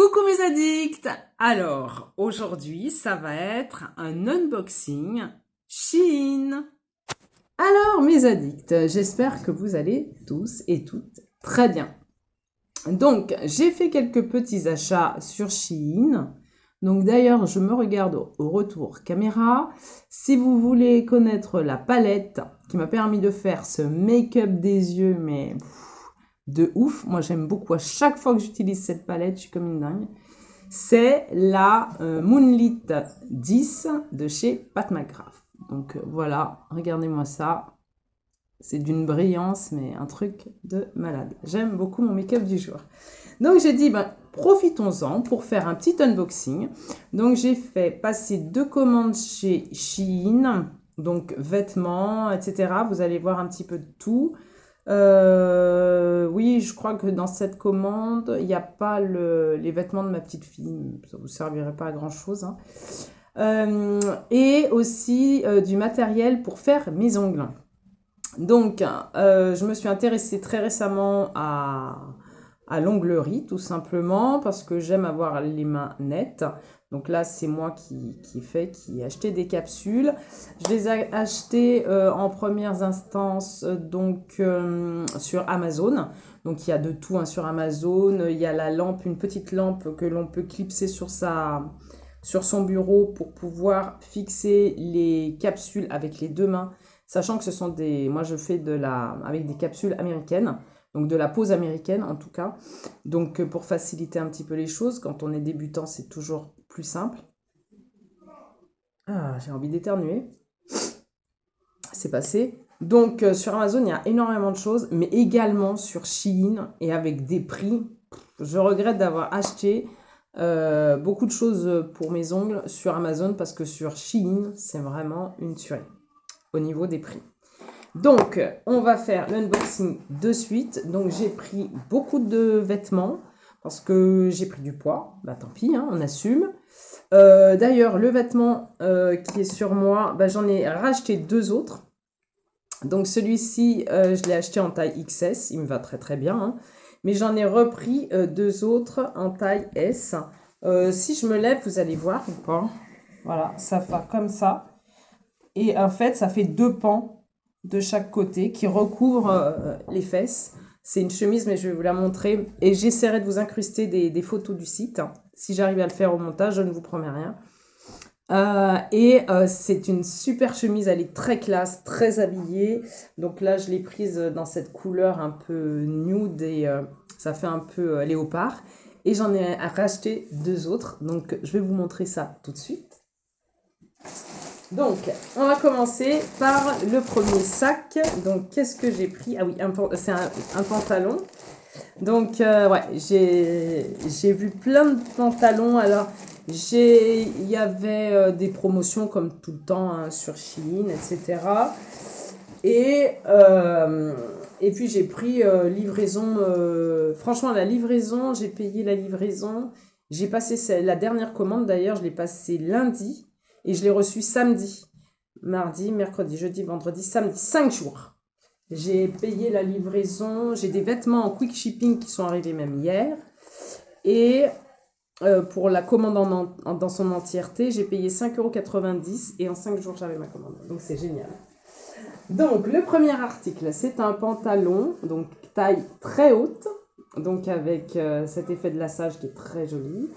Coucou mes addicts! Alors, aujourd'hui, ça va être un unboxing Shein. Alors mes addicts, j'espère que vous allez tous et toutes très bien. Donc, j'ai fait quelques petits achats sur Shein. Donc d'ailleurs, je me regarde au retour caméra. Si vous voulez connaître la palette qui m'a permis de faire ce make-up des yeux, mais de ouf. Moi, j'aime beaucoup. À chaque fois que j'utilise cette palette, je suis comme une dingue. C'est la Moonlit 10 de chez Pat McGrath. Donc voilà, regardez-moi ça. C'est d'une brillance, mais un truc de malade. J'aime beaucoup mon make-up du jour. Donc j'ai dit, profitons-en pour faire un petit unboxing. Donc j'ai fait passer 2 commandes chez Shein. Donc vêtements, etc. Vous allez voir un petit peu de tout. Oui, je crois que dans cette commande, il n'y a pas les vêtements de ma petite fille. Ça ne vous servirait pas à grand-chose, hein. Et aussi du matériel pour faire mes ongles. Donc, je me suis intéressée très récemment à l'onglerie, tout simplement, parce que j'aime avoir les mains nettes. Donc là, c'est moi qui ai acheté des capsules. Je les ai achetées en premières instances donc sur Amazon. Donc il y a de tout hein, sur Amazon. Il y a la lampe, une petite lampe que l'on peut clipser sur son bureau pour pouvoir fixer les capsules avec les 2 mains. Sachant que ce sont moi je fais avec des capsules américaines, donc de la pose américaine en tout cas. Donc pour faciliter un petit peu les choses, quand on est débutant, c'est toujours plus simple. Ah, j'ai envie d'éternuer. C'est passé. Donc sur Amazon, il y a énormément de choses, mais également sur Shein et avec des prix. Je regrette d'avoir acheté beaucoup de choses pour mes ongles sur Amazon parce que sur Shein, c'est vraiment une tuerie au niveau des prix. Donc, on va faire l'unboxing de suite. Donc, j'ai pris beaucoup de vêtements parce que j'ai pris du poids. Bah, tant pis, hein, on assume. D'ailleurs, le vêtement qui est sur moi, j'en ai racheté 2 autres. Donc, celui-ci, je l'ai acheté en taille XS. Il me va très très bien. Hein. Mais j'en ai repris 2 autres en taille S. Si je me lève, vous allez voir ou pas. Voilà, ça fait comme ça. Et en fait, ça fait 2 pans de chaque côté qui recouvrent les fesses. C'est une chemise, mais je vais vous la montrer. Et j'essaierai de vous incruster des photos du site. Si j'arrive à le faire au montage, je ne vous promets rien. C'est une super chemise, elle est très classe, très habillée. Donc là, je l'ai prise dans cette couleur un peu nude et ça fait un peu léopard. Et j'en ai racheté 2 autres. Donc je vais vous montrer ça tout de suite. Donc, on va commencer par le premier sac. Donc, qu'est-ce que j'ai pris? Ah oui, c'est un pantalon. Donc, ouais, j'ai vu plein de pantalons. Alors, il y avait des promotions comme tout le temps hein, sur Shein, etc. Et puis, j'ai pris livraison. Franchement, la livraison, j'ai payé la livraison. J'ai passé la dernière commande, d'ailleurs, je l'ai passée lundi. Et je l'ai reçu samedi, mardi, mercredi, jeudi, vendredi, samedi, 5 jours. J'ai payé la livraison, j'ai des vêtements en quick shipping qui sont arrivés même hier. Et pour la commande dans son entièreté, j'ai payé 5,90 € et en 5 jours j'avais ma commande. Donc c'est génial. Donc le premier article, c'est un pantalon, donc taille très haute, donc avec cet effet de lassage qui est très joli.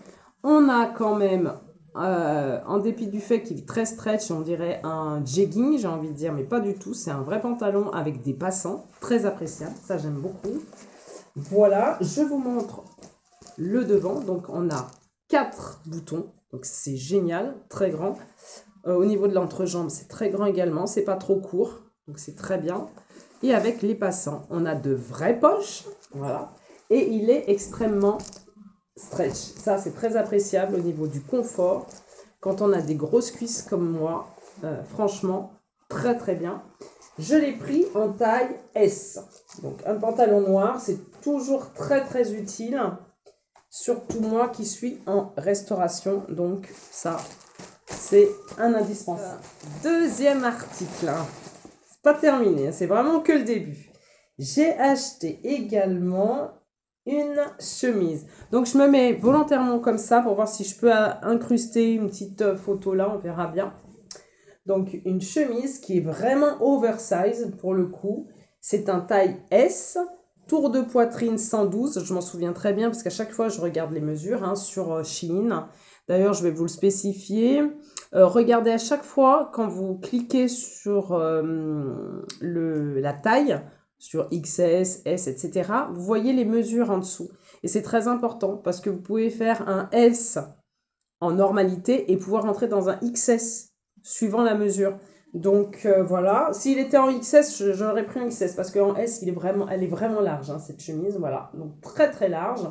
On a quand même... en dépit du fait qu'il est très stretch, on dirait un jegging, j'ai envie de dire, mais pas du tout. C'est un vrai pantalon avec des passants, très appréciable. Ça, j'aime beaucoup. Voilà, je vous montre le devant. Donc, on a 4 boutons. Donc, c'est génial, très grand. Au niveau de l'entrejambe, c'est très grand également. C'est pas trop court, donc c'est très bien. Et avec les passants, on a de vraies poches. Voilà. Et il est extrêmement stretch. Ça, c'est très appréciable au niveau du confort. Quand on a des grosses cuisses comme moi, franchement, très très bien. Je l'ai pris en taille S. Donc, un pantalon noir, c'est toujours très très utile. Surtout moi qui suis en restauration. Donc, ça, c'est un indispensable. Deuxième article. C'est pas terminé, c'est vraiment que le début. J'ai acheté également une chemise. Donc, je me mets volontairement comme ça pour voir si je peux incruster une petite photo là, on verra bien. Donc, une chemise qui est vraiment oversize pour le coup. C'est un taille S, tour de poitrine 112. Je m'en souviens très bien parce qu'à chaque fois, je regarde les mesures hein, sur Shein. D'ailleurs, je vais vous le spécifier. Regardez à chaque fois, quand vous cliquez sur la taille, sur XS, S, etc., vous voyez les mesures en dessous. Et c'est très important parce que vous pouvez faire un S en normalité et pouvoir entrer dans un XS suivant la mesure. Donc voilà, s'il était en XS, j'aurais pris un XS parce qu'en S, elle est vraiment large, hein, cette chemise. Voilà, donc très très large.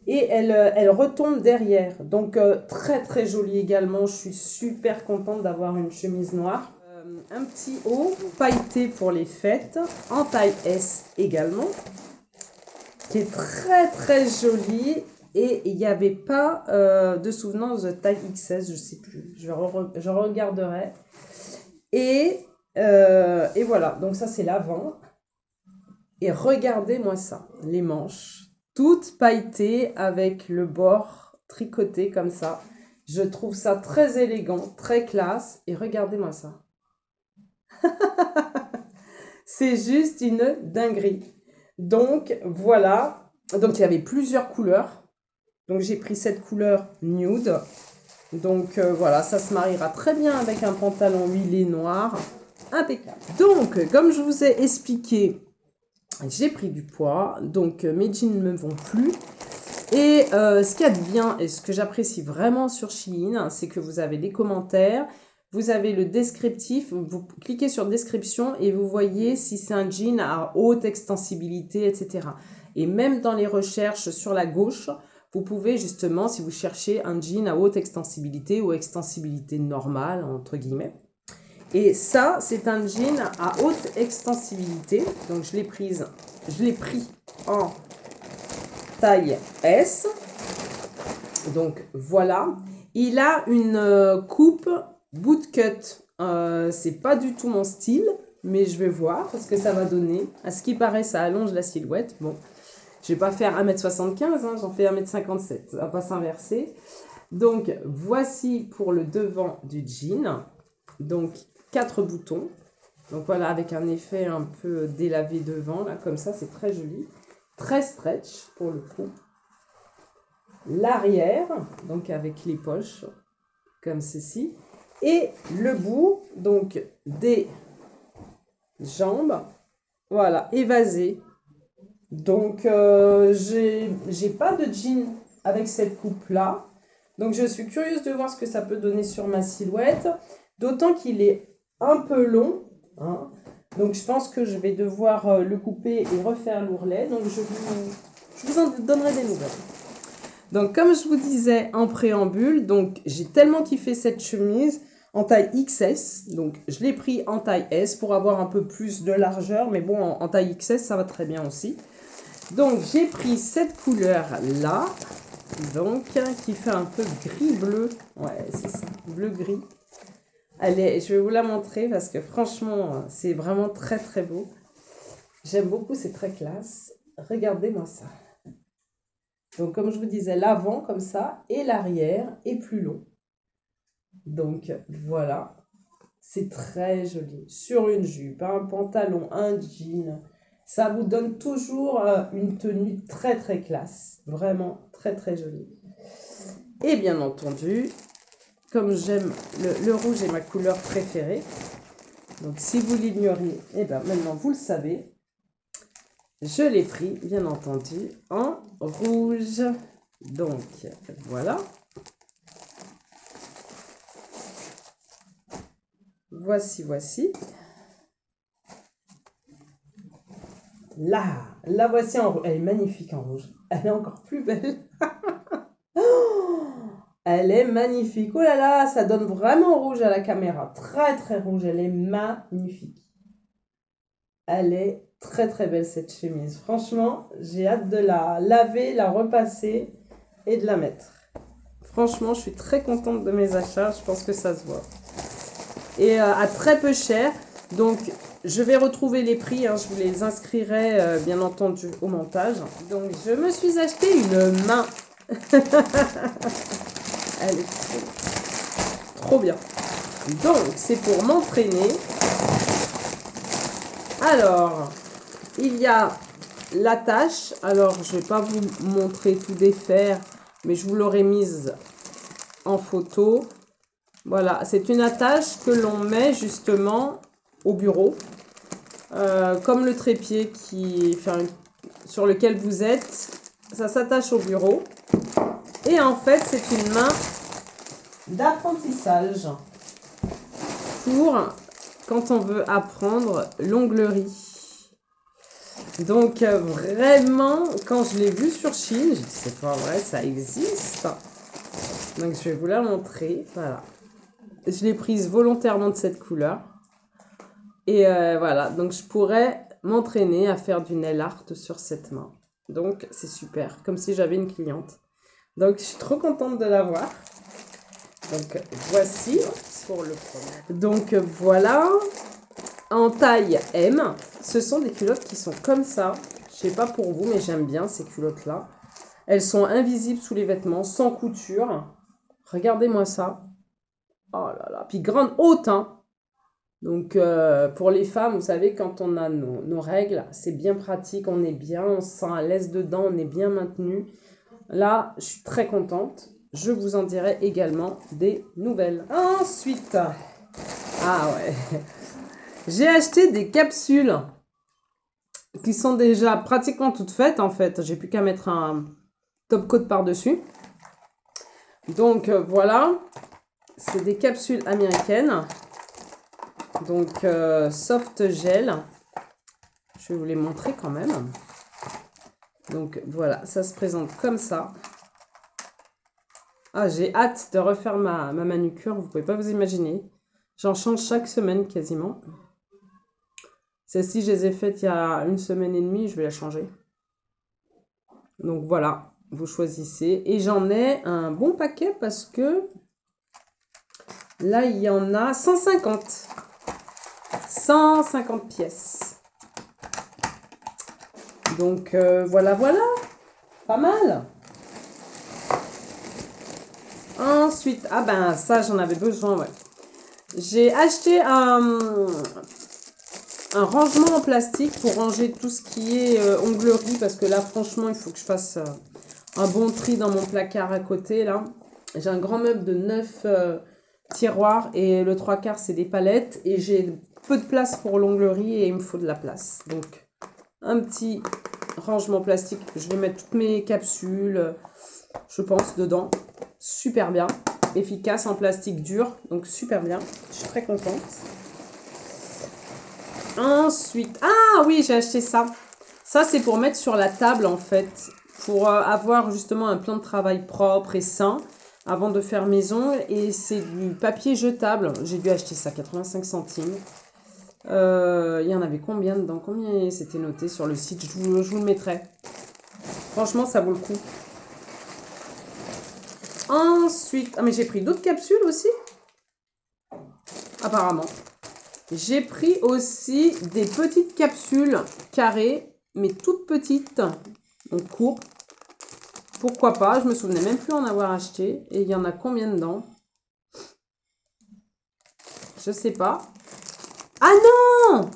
Et elle retombe derrière. Donc très très jolie également. Je suis super contente d'avoir une chemise noire. Un petit haut pailleté pour les fêtes, en taille S également, qui est très très joli. Et il n'y avait pas de souvenance de taille XS, je ne sais plus, je regarderai. Et voilà, donc ça c'est l'avant. Et regardez-moi ça, les manches, toutes pailletées avec le bord tricoté comme ça. Je trouve ça très élégant, très classe. Et regardez-moi ça. C'est juste une dinguerie. Donc voilà, donc il y avait plusieurs couleurs. Donc j'ai pris cette couleur nude. Donc voilà, ça se mariera très bien avec un pantalon huilé noir. Impeccable. Donc, comme je vous ai expliqué, j'ai pris du poids. Donc mes jeans ne me vont plus. Et ce qu'il y a de bien et ce que j'apprécie vraiment sur Shein, c'est que vous avez les commentaires. Vous avez le descriptif, vous cliquez sur description et vous voyez si c'est un jean à haute extensibilité, etc. Et même dans les recherches sur la gauche, vous pouvez justement, si vous cherchez un jean à haute extensibilité ou extensibilité normale, entre guillemets. Et ça, c'est un jean à haute extensibilité. Donc, je l'ai pris en taille S. Donc, voilà. Il a une coupe bootcut. C'est pas du tout mon style, mais je vais voir ce que ça va donner. À ce qui paraît, ça allonge la silhouette. Bon, je vais pas faire 1m75, hein, j'en fais 1m57. Ça va pas s'inverser. Donc, voici pour le devant du jean. Donc, 4 boutons. Donc, voilà, avec un effet un peu délavé devant, là, comme ça, c'est très joli. Très stretch, pour le coup. L'arrière, donc avec les poches, comme ceci. Et le bout, donc, des jambes, voilà, évasé. Donc, j'ai pas de jean avec cette coupe-là. Donc, je suis curieuse de voir ce que ça peut donner sur ma silhouette. D'autant qu'il est un peu long. Hein. Donc, je pense que je vais devoir le couper et refaire l'ourlet. Donc, je vous en donnerai des nouvelles. Donc, comme je vous disais en préambule, donc j'ai tellement kiffé cette chemise en taille XS. Donc, je l'ai pris en taille S pour avoir un peu plus de largeur. Mais bon, en taille XS, ça va très bien aussi. Donc, j'ai pris cette couleur-là. Donc, qui fait un peu gris-bleu. Ouais, c'est ça, bleu-gris. Allez, je vais vous la montrer parce que franchement, c'est vraiment très très beau. J'aime beaucoup, c'est très classe. Regardez-moi ça. Donc, comme je vous disais, l'avant comme ça et l'arrière est plus long. Donc, voilà. C'est très joli. Sur une jupe, un pantalon, un jean. Ça vous donne toujours une tenue très très classe. Vraiment très très jolie. Et bien entendu, comme j'aime le rouge est ma couleur préférée. Donc, si vous l'ignoriez, eh bien maintenant vous le savez. Je l'ai pris, bien entendu, en rouge. Donc, voilà. Voici. Là, la voici en rouge. Elle est magnifique en rouge. Elle est encore plus belle. Elle est magnifique. Oh là là, ça donne vraiment rouge à la caméra. Très, très rouge. Elle est magnifique. Elle est très, très belle cette chemise. Franchement, j'ai hâte de la laver, la repasser et de la mettre. Franchement, je suis très contente de mes achats. Je pense que ça se voit. Et à très peu cher. Donc, je vais retrouver les prix, hein, je vous les inscrirai bien entendu au montage. Donc je me suis acheté une main. Elle est trop bien. Donc c'est pour m'entraîner. Alors, il y a l'attache. Alors je ne vais pas vous montrer tout défaire, mais je vous l'aurai mise en photo. Voilà, c'est une attache que l'on met justement au bureau. Comme le trépied sur lequel vous êtes, ça s'attache au bureau. Et en fait, c'est une main d'apprentissage pour quand on veut apprendre l'onglerie. Donc vraiment, quand je l'ai vu sur Chine, j'ai dit c'est pas vrai, ça existe. Donc je vais vous la montrer. Voilà, je l'ai prise volontairement de cette couleur. Et voilà, donc je pourrais m'entraîner à faire du nail art sur cette main. Donc c'est super, comme si j'avais une cliente. Donc je suis trop contente de l'avoir. Donc voici pour le premier. Donc voilà, en taille M, ce sont des culottes qui sont comme ça. Je sais pas pour vous, mais j'aime bien ces culottes-là. Elles sont invisibles sous les vêtements, sans couture. Regardez-moi ça. Oh là là, puis grande, haute, hein. Donc, pour les femmes, vous savez, quand on a nos règles, c'est bien pratique, on est bien, on se sent à l'aise dedans, on est bien maintenu. Là, je suis très contente. Je vous en dirai également des nouvelles. Ensuite, ah ouais, j'ai acheté des capsules qui sont déjà pratiquement toutes faites, en fait. J'ai plus qu'à mettre un top coat par-dessus. Donc, voilà, c'est des capsules américaines. Donc, soft gel. Je vais vous les montrer quand même. Donc, voilà, ça se présente comme ça. Ah, j'ai hâte de refaire ma manucure. Vous pouvez pas vous imaginer. J'en change chaque semaine quasiment. Celle-ci, je les ai faites il y a 1 semaine et demie. Je vais la changer. Donc, voilà, vous choisissez. Et j'en ai un bon paquet parce que là, il y en a 150. 150 pièces. Donc, voilà, voilà. Pas mal. Ensuite, ah ben, ça, j'en avais besoin, ouais. J'ai acheté un rangement en plastique pour ranger tout ce qui est onglerie. Parce que là, franchement, il faut que je fasse un bon tri dans mon placard à côté, là. J'ai un grand meuble de 9 tiroirs et le 3/4, c'est des palettes. Et j'ai peu de place pour l'onglerie et il me faut de la place. Donc, un petit rangement plastique. Je vais mettre toutes mes capsules, je pense, dedans. Super bien. Efficace en plastique dur. Donc, super bien. Je suis très contente. Ensuite, ah oui, j'ai acheté ça. Ça, c'est pour mettre sur la table, en fait. Pour avoir justement un plan de travail propre et sain avant de faire mes ongles. Et c'est du papier jetable. J'ai dû acheter ça, 85 centimes. Il y en avait combien dedans? Combien c'était noté sur le site? Je vous le mettrai. Franchement, ça vaut le coup. Ensuite, ah mais j'ai pris d'autres capsules aussi. Apparemment. J'ai pris aussi des petites capsules carrées, mais toutes petites, donc courtes. Pourquoi pas? Je me souvenais même plus en avoir acheté. Et il y en a combien dedans? Je sais pas. Ah non!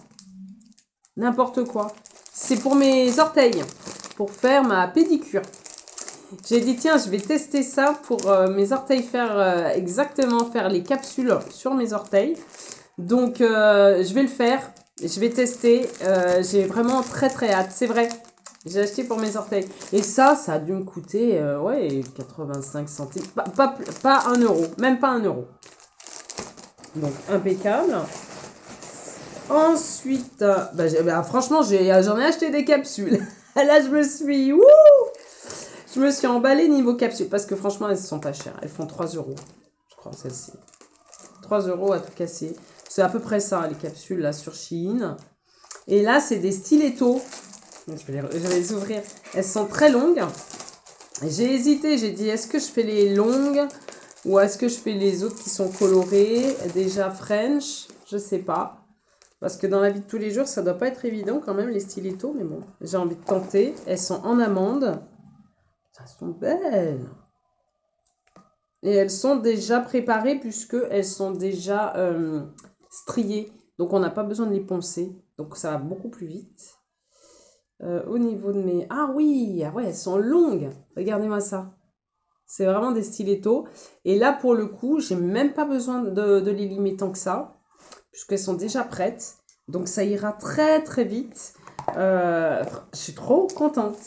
N'importe quoi. C'est pour mes orteils, pour faire ma pédicure. J'ai dit, tiens, je vais tester ça pour mes orteils, faire les capsules sur mes orteils. Donc, je vais le faire. Je vais tester. J'ai vraiment très, très hâte. C'est vrai. J'ai acheté pour mes orteils. Et ça a dû me coûter, ouais, 85 centimes. Pas 1 euro. Même pas 1 euro. Donc, impeccable. Ensuite, franchement, j'en ai acheté des capsules. Là, je me suis emballée niveau capsules. Parce que franchement, elles sont pas chères. Elles font 3 euros. Je crois, celle-ci. 3 euros à tout casser. C'est à peu près ça, les capsules, là, sur Shein. Et là, c'est des stilettos. Je vais les ouvrir. Elles sont très longues. J'ai hésité. J'ai dit, est-ce que je fais les longues ou est-ce que je fais les autres qui sont colorées? Déjà French, je sais pas. Parce que dans la vie de tous les jours, ça doit pas être évident quand même, les stilettos. Mais bon, j'ai envie de tenter. Elles sont en amande. Elles sont belles. Et elles sont déjà préparées puisque elles sont déjà striées. Donc on n'a pas besoin de les poncer. Donc ça va beaucoup plus vite. Au niveau de mes... Ah oui, ah ouais, elles sont longues. Regardez-moi ça. C'est vraiment des stilettos. Et là, pour le coup, j'ai même pas besoin de les limer tant que ça. Puisqu'elles sont déjà prêtes. Donc ça ira très très vite. Je suis trop contente.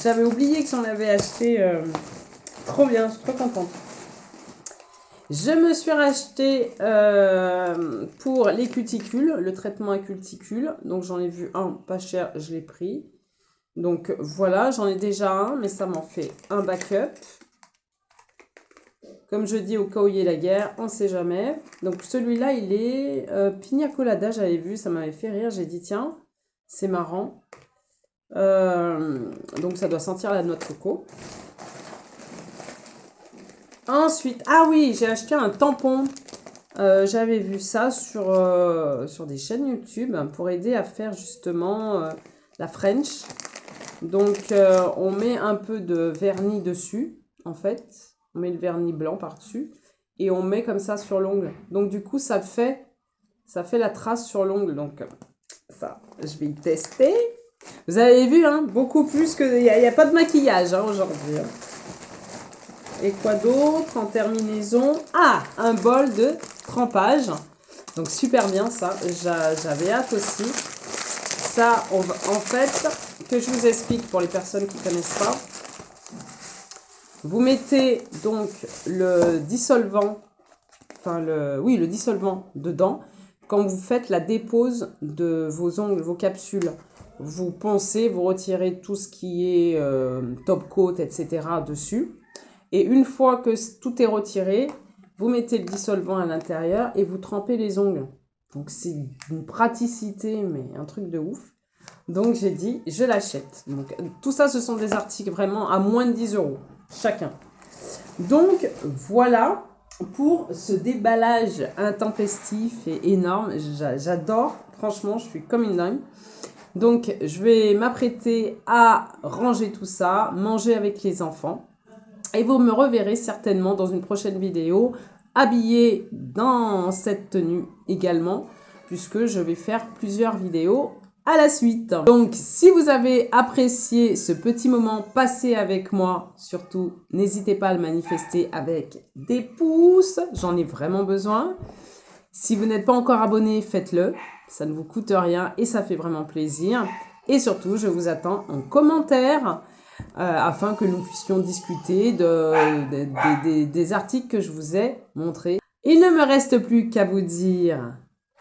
J'avais oublié que j'en avais acheté. Trop bien, je suis trop contente. Je me suis racheté pour les cuticules, le traitement à cuticules. Donc j'en ai vu un pas cher, je l'ai pris. Donc voilà, j'en ai déjà un, mais ça m'en fait un backup. Comme je dis, au cas où il y ait la guerre, on ne sait jamais. Donc celui-là, il est Pina Colada, j'avais vu, ça m'avait fait rire. J'ai dit, tiens, c'est marrant. Donc ça doit sentir la noix de coco. Ensuite, ah oui, j'ai acheté un tampon. J'avais vu ça sur des chaînes YouTube pour aider à faire justement la French. Donc, on met un peu de vernis dessus, en fait. On met le vernis blanc par-dessus. Et on met comme ça sur l'ongle. Donc, du coup, ça fait la trace sur l'ongle. Donc, ça, je vais y tester. Vous avez vu, hein, beaucoup plus que... Il n'y a pas de maquillage hein, aujourd'hui. Hein. Et quoi d'autre en terminaison? Ah, un bol de trempage. Donc, super bien ça. J'avais hâte aussi. Ça, en fait, que je vous explique pour les personnes qui ne connaissent pas. Vous mettez donc le dissolvant, le dissolvant dedans. Quand vous faites la dépose de vos ongles, vos capsules, vous poncez, vous retirez tout ce qui est top coat, etc. dessus. Et une fois que tout est retiré, vous mettez le dissolvant à l'intérieur et vous trempez les ongles. Donc c'est une praticité, mais un truc de ouf. Donc j'ai dit, je l'achète. Donc tout ça, ce sont des articles vraiment à moins de 10 € chacun. Donc voilà pour ce déballage intempestif et énorme. J'adore, franchement, je suis comme une dingue. Donc je vais m'apprêter à ranger tout ça, manger avec les enfants. Et vous me reverrez certainement dans une prochaine vidéo habillée dans cette tenue également, puisque je vais faire plusieurs vidéos à la suite. Donc, si vous avez apprécié ce petit moment passé avec moi, surtout, n'hésitez pas à le manifester avec des pouces. J'en ai vraiment besoin. Si vous n'êtes pas encore abonné, faites-le. Ça ne vous coûte rien et ça fait vraiment plaisir. Et surtout, je vous attends en commentaire afin que nous puissions discuter des articles que je vous ai montrés. Il ne me reste plus qu'à vous dire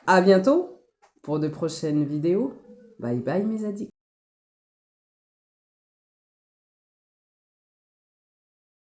à bientôt pour de prochaines vidéos. Bye bye mes addicts.